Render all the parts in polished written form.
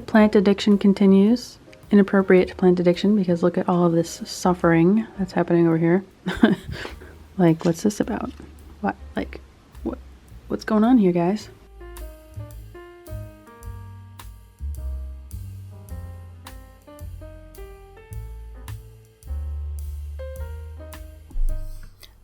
plant addiction continues. Inappropriate plant addiction, because look at all of this suffering that's happening over here. Like, what's this about? What? Like, what's going on here, guys?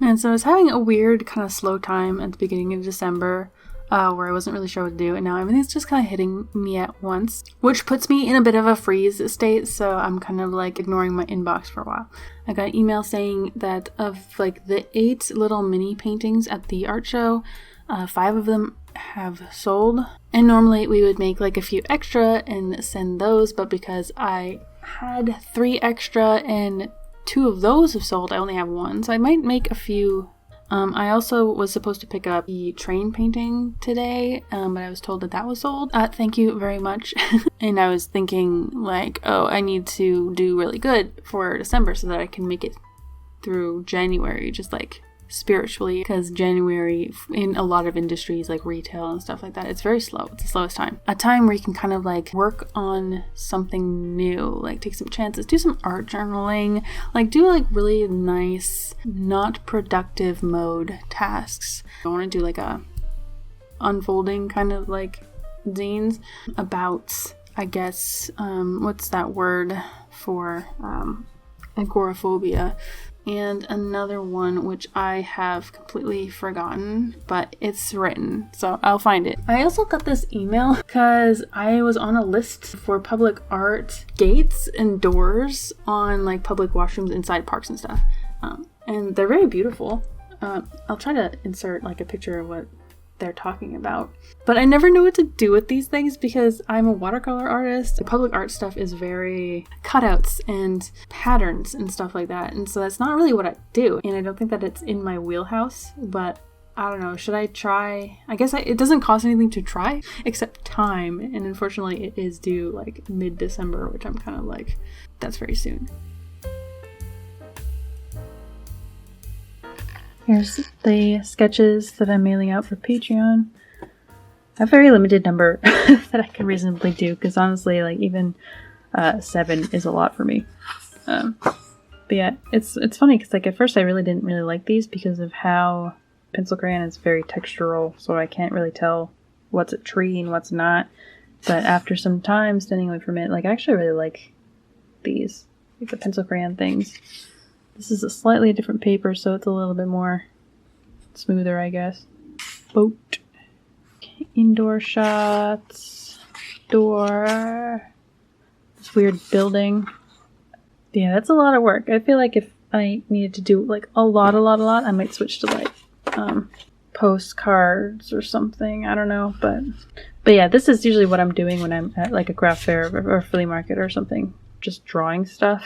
And so I was having a weird kind of slow time at the beginning of December, where I wasn't really sure what to do, and now everything's just kind of hitting me at once, which puts me in a bit of a freeze state, so I'm kind of like ignoring my inbox for a while. I got an email saying that of like the 8 little mini paintings at the art show, 5 of them have sold, and normally we would make like a few extra and send those, but because I had 3 extra and 2 of those have sold, I only have 1, so I might make a few. I also was supposed to pick up the train painting today, but I was told that that was sold. Thank you very much. And I was thinking like, oh, I need to do really good for December so that I can make it through January, just like spiritually, because January in a lot of industries like retail and stuff like that, it's very slow. It's the slowest time. A time where you can kind of like work on something new, like take some chances, do some art journaling, like do like really nice, not productive mode tasks. I want to do like a unfolding kind of like zines about, I guess, what's that word for agoraphobia. And another one which I have completely forgotten, but it's written, so I'll find it. I also got this email because I was on a list for public art gates and doors on like public washrooms inside parks and stuff. And they're very beautiful. I'll try to insert like a picture of what they're talking about. But I never know what to do with these things because I'm a watercolor artist. The public art stuff is very cutouts and patterns and stuff like that. And so that's not really what I do. And I don't think that it's in my wheelhouse, but I don't know. Should I try? I guess it doesn't cost anything to try except time. And unfortunately it is due like mid-December, which I'm kind of like, that's very soon. Here's the sketches that I'm mailing out for Patreon. I have a very limited number that I can reasonably do, because honestly, like even 7 is a lot for me. But yeah, it's funny because like at first I really didn't really like these because of how pencil crayon is very textural, so I can't really tell what's a tree and what's not. But after some time standing away from it, like I actually really like these, like the pencil crayon things. This is a slightly different paper, so it's a little bit more smoother, I guess. Boat. Indoor shots. Door. This weird building. Yeah, that's a lot of work. I feel like if I needed to do like a lot, I might switch to like postcards or something. I don't know, but yeah, this is usually what I'm doing when I'm at like a craft fair or a flea market or something. Just drawing stuff.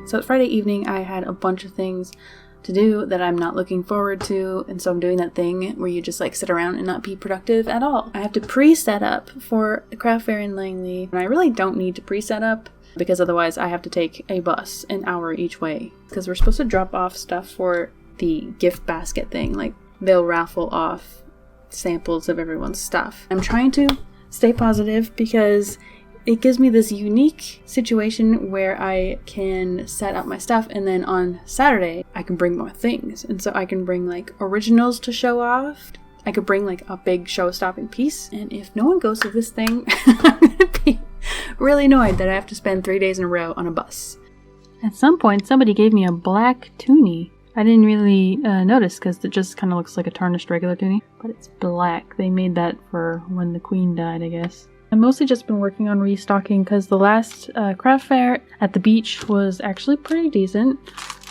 So Friday evening, I had a bunch of things to do that I'm not looking forward to, and so I'm doing that thing where you just like sit around and not be productive at all. I have to pre-set up for the craft fair in Langley, and I really don't need to pre-set up because otherwise I have to take a bus an hour each way, because we're supposed to drop off stuff for the gift basket thing. Like they'll raffle off samples of everyone's stuff. I'm trying to stay positive because it gives me this unique situation where I can set up my stuff, and then on Saturday I can bring more things. And so I can bring like originals to show off. I could bring like a big show-stopping piece. And if no one goes to this thing, I'm gonna be really annoyed that I have to spend 3 days in a row on a bus. At some point somebody gave me a black toonie. I didn't really notice because it just kind of looks like a tarnished regular toonie, but it's black. They made that for when the queen died, I guess. I've mostly just been working on restocking because the last craft fair at the beach was actually pretty decent.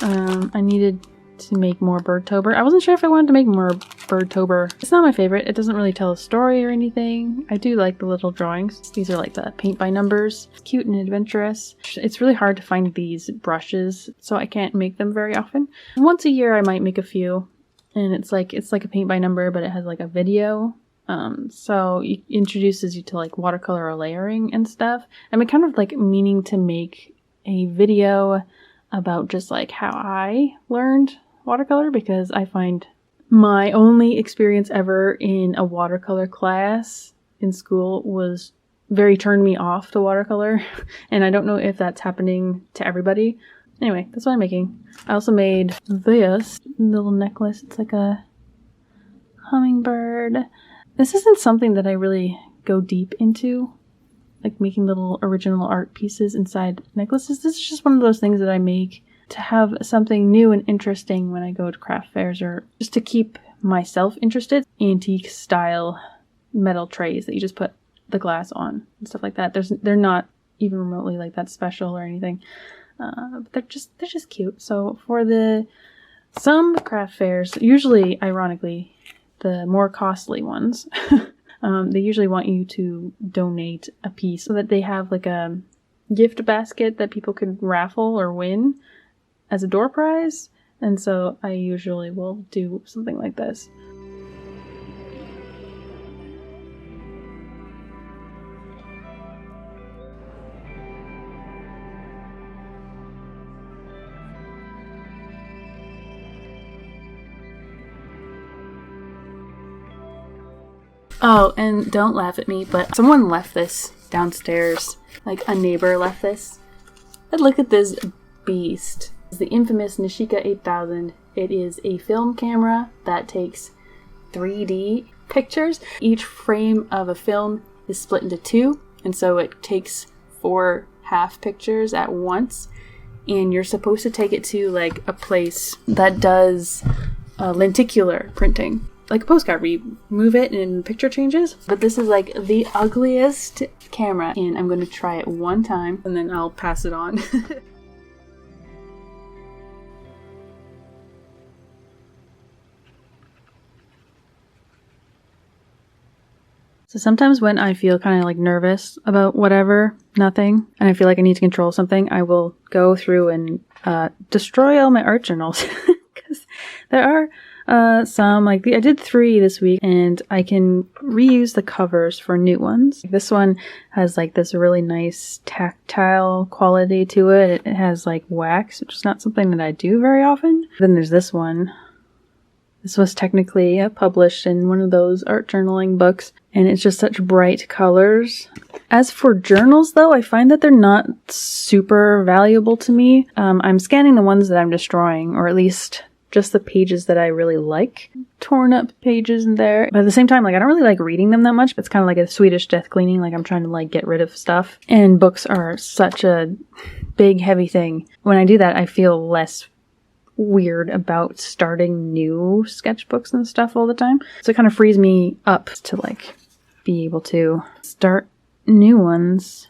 I needed to make more Birdtober. I wasn't sure if I wanted to make more Birdtober. It's not my favorite. It doesn't really tell a story or anything. I do like the little drawings. These are like the paint by numbers. It's cute and adventurous. It's really hard to find these brushes, so I can't make them very often. Once a year I might make a few, and it's like a paint by number, but it has like a video. So it introduces you to like watercolor or layering and stuff. I'm kind of like meaning to make a video about just like how I learned watercolor, because I find my only experience ever in a watercolor class in school was very turned me off to watercolor, and I don't know if that's happening to everybody. Anyway, that's what I'm making. I also made this little necklace. It's like a hummingbird. This isn't something that I really go deep into, like making little original art pieces inside necklaces. This is just one of those things that I make to have something new and interesting when I go to craft fairs, or just to keep myself interested. Antique style metal trays that you just put the glass on and stuff like that. They're not even remotely like that special or anything, but they're just cute. So for some craft fairs, usually ironically the more costly ones, they usually want you to donate a piece so that they have like a gift basket that people could raffle or win as a door prize. And so I usually will do something like this. Oh, and don't laugh at me, but someone left this downstairs. Like a neighbor left this. But look at this beast. It's the infamous Nishika 8000. It is a film camera that takes 3D pictures. Each frame of a film is split into two, and so it takes 4 half pictures at once. And you're supposed to take it to like a place that does lenticular printing. Like a postcard where you move it and picture changes. But this is like the ugliest camera, and I'm going to try it one time and then I'll pass it on. So sometimes when I feel kind of like nervous about nothing, and I feel like I need to control something, I will go through and destroy all my art journals. Because there are some, like I did 3 this week, and I can reuse the covers for new ones. This one has like this really nice tactile quality to it. It has like wax, which is not something that I do very often. Then there's this one. This was technically published in one of those art journaling books, and it's just such bright colors. As for journals, though, I find that they're not super valuable to me. I'm scanning the ones that I'm destroying, or at least just the pages that I really like. Torn up pages in there. But at the same time, like, I don't really like reading them that much. It's kind of like a Swedish death cleaning. Like, I'm trying to like get rid of stuff. And books are such a big, heavy thing. When I do that, I feel less weird about starting new sketchbooks and stuff all the time. So it kind of frees me up to like be able to start new ones.